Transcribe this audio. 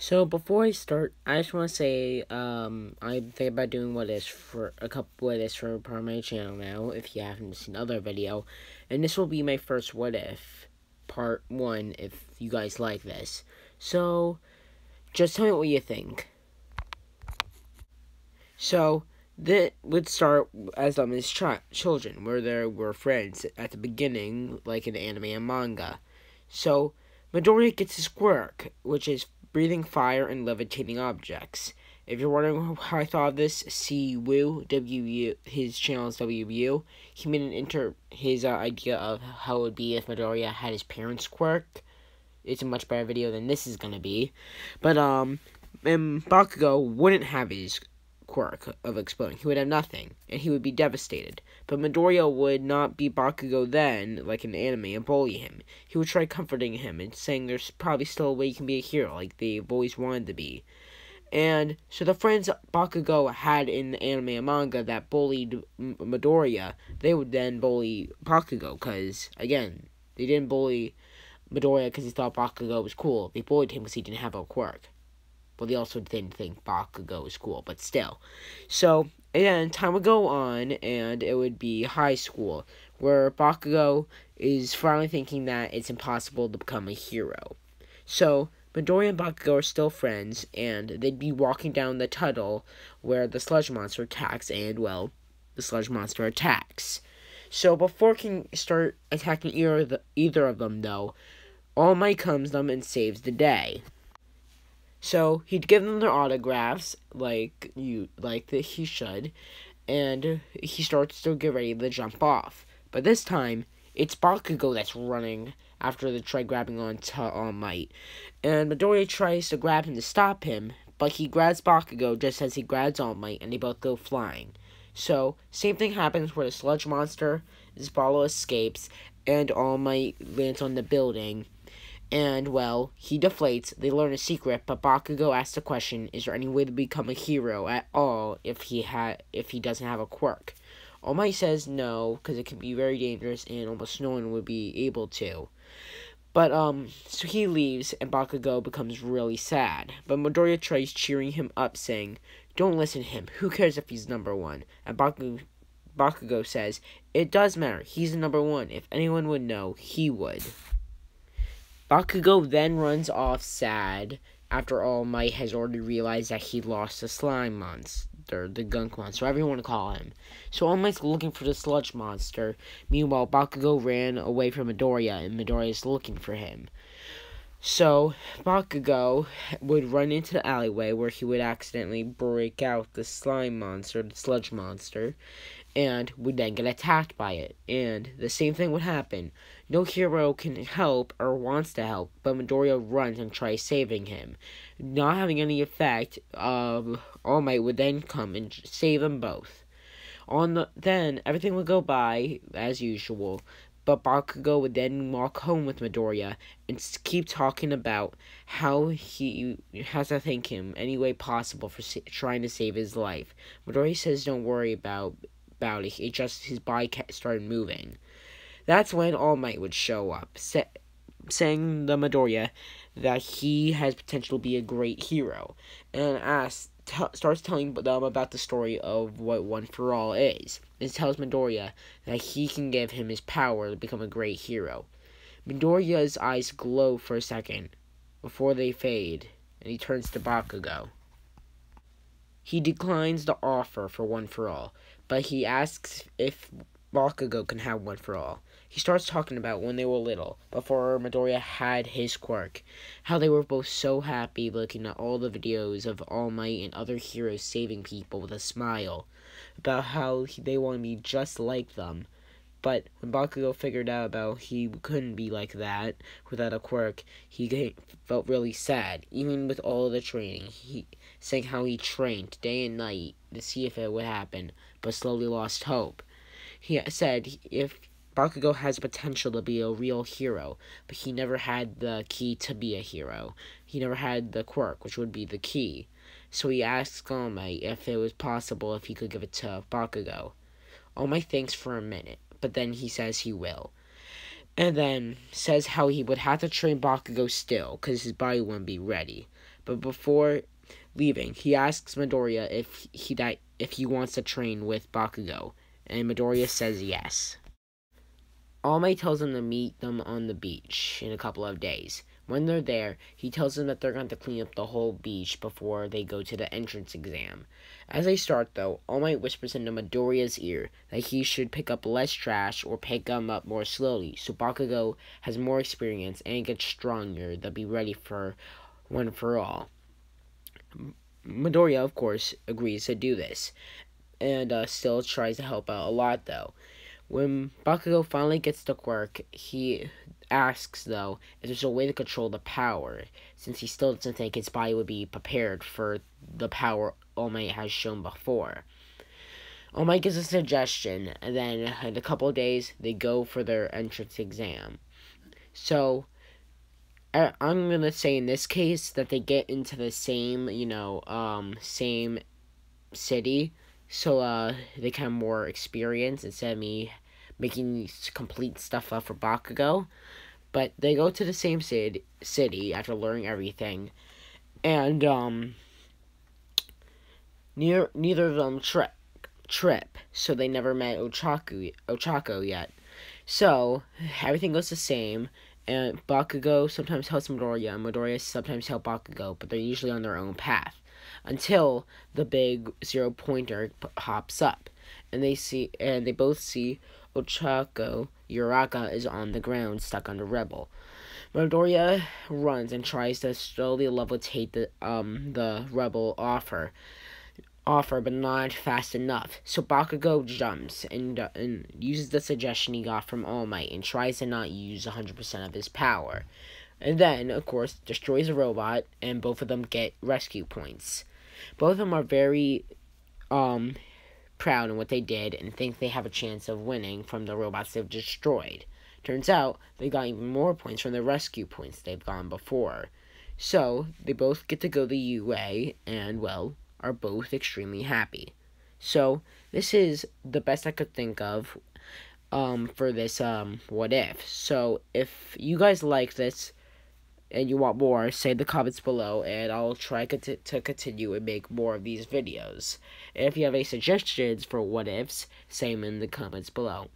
So before I start, I just want to say I'm thinking about doing a couple what ifs for part of my channel now. If you haven't seen other video, and this will be my first what if, part 1. If you guys like this, so just tell me what you think. So that would start as them as children, where they were friends at the beginning, like in anime and manga. So Midoriya gets his quirk, which is breathing fire and levitating objects. If you're wondering how I thought of this, see Woo WU. His channel is WU. He made his idea of how it would be if Midoriya had his parents' quirk. It's a much better video than this is gonna be, but and Bakugo wouldn't have his quirk of exploding. He would have nothing, and he would be devastated. But Midoriya would not be Bakugo then, like in anime, and bully him. He would try comforting him and saying there's probably still a way you can be a hero, like they've always wanted to be. And so the friends Bakugo had in the anime and manga that bullied Midoriya, they would then bully Bakugo, because, again, they didn't bully Midoriya because he thought Bakugo was cool. They bullied him because he didn't have a quirk. Well, they also didn't think Bakugo was cool, but still. So, and time would go on, and it would be high school, where Bakugo is finally thinking that it's impossible to become a hero. So, Midoriya and Bakugo are still friends, and they'd be walking down the tunnel where the sludge monster attacks, and, well, the sludge monster attacks. So, before it can start attacking either of them, though, All Might comes them and saves the day. So he'd give them their autographs, he should, and he starts to get ready to jump off. But this time, it's Bakugo that's running after they try grabbing onto All Might. And Midoriya tries to grab him to stop him, but he grabs Bakugo just as he grabs All Might, and they both go flying. So, same thing happens where the sludge monster, Zbalo escapes, and All Might lands on the building. And, well, he deflates, they learn a secret, but Bakugo asks the question, is there any way to become a hero at all if he doesn't have a quirk? All Might says no, because it can be very dangerous and almost no one would be able to. But, so he leaves, and Bakugo becomes really sad. But Midoriya tries cheering him up, saying, don't listen to him, who cares if he's number 1? And Bakugo says, it does matter, he's the number 1, if anyone would know, he would. Bakugo then runs off sad after All Might has already realized that he lost the slime monster, the gunk monster, whatever you want to call him. So All Might's looking for the sludge monster. Meanwhile, Bakugo ran away from Midoriya, and Midoriya is looking for him. So Bakugo would run into the alleyway where he would accidentally break out the slime monster, the sludge monster, and would then get attacked by it. And the same thing would happen. No hero can help or wants to help, but Midoriya runs and tries saving him. Not having any effect, All Might would then come and save them both. Then everything would go by as usual, but Bakugo would then walk home with Midoriya and keep talking about how he has to thank him any way possible for trying to save his life. Midoriya says don't worry about it. It just his body started moving. That's when All Might would show up, saying to Midoriya that he has potential to be a great hero, and starts telling them about the story of what One for All is, and tells Midoriya that he can give him his power to become a great hero. Midoriya's eyes glow for a second before they fade, and he turns to Bakugo. He declines the offer for One for All, but he asks if Bakugo can have One for All. He starts talking about when they were little, before Midoriya had his quirk, how they were both so happy looking at all the videos of All Might and other heroes saving people with a smile, about how they want to be just like them. But when Bakugo figured out about he couldn't be like that without a quirk, he felt really sad, even with all the training. Saying how he trained day and night to see if it would happen, but slowly lost hope. He said if Bakugo has potential to be a real hero, but he never had the key to be a hero. He never had the quirk, which would be the key. So he asks All Might if it was possible if he could give it to Bakugo. All Might thinks for a minute, but then he says he will. And then says how he would have to train Bakugo still, because his body wouldn't be ready. But before leaving, he asks Midoriya if he wants to train with Bakugo, and Midoriya says yes. All Might tells him to meet them on the beach in a couple of days. When they're there, he tells them that they're going to clean up the whole beach before they go to the entrance exam. As they start, though, All Might whispers into Midoriya's ear that he should pick up less trash or pick them up more slowly, so Bakugo has more experience and gets stronger to be ready for one for all. Midoriya, of course, agrees to do this, and still tries to help out a lot, though. When Bakugo finally gets to work, he asks, though, if there's a way to control the power, since he still doesn't think his body would be prepared for the power All Might has shown before. All Might gives a suggestion, and then in a couple of days, they go for their entrance exam. So, I'm gonna say in this case that they get into the same, same city, so they can have more experience instead of me making complete stuff up for Bakugo. But they go to the same city after learning everything, and neither of them trip, so they never met Ochako yet. So everything goes the same. And Bakugo sometimes helps Midoriya, and Midoriya sometimes helps Bakugo, but they're usually on their own path. Until the big 0-pointer hops up, and they both see Ochako Uraka is on the ground, stuck under rubble. Midoriya runs and tries to slowly levitate the rubble off her, but not fast enough. So Bakugo jumps and uses the suggestion he got from All Might and tries to not use 100% of his power. And then, of course, destroys a robot, and both of them get rescue points. Both of them are very proud in what they did and think they have a chance of winning from the robots they've destroyed. Turns out they got even more points from the rescue points they've gotten before. So they both get to go to UA and, well, are both extremely happy. So this is the best I could think of for this what if. So if you guys like this and you want more, say in the comments below, and I'll try to continue and make more of these videos. And if you have any suggestions for what ifs, say them in the comments below.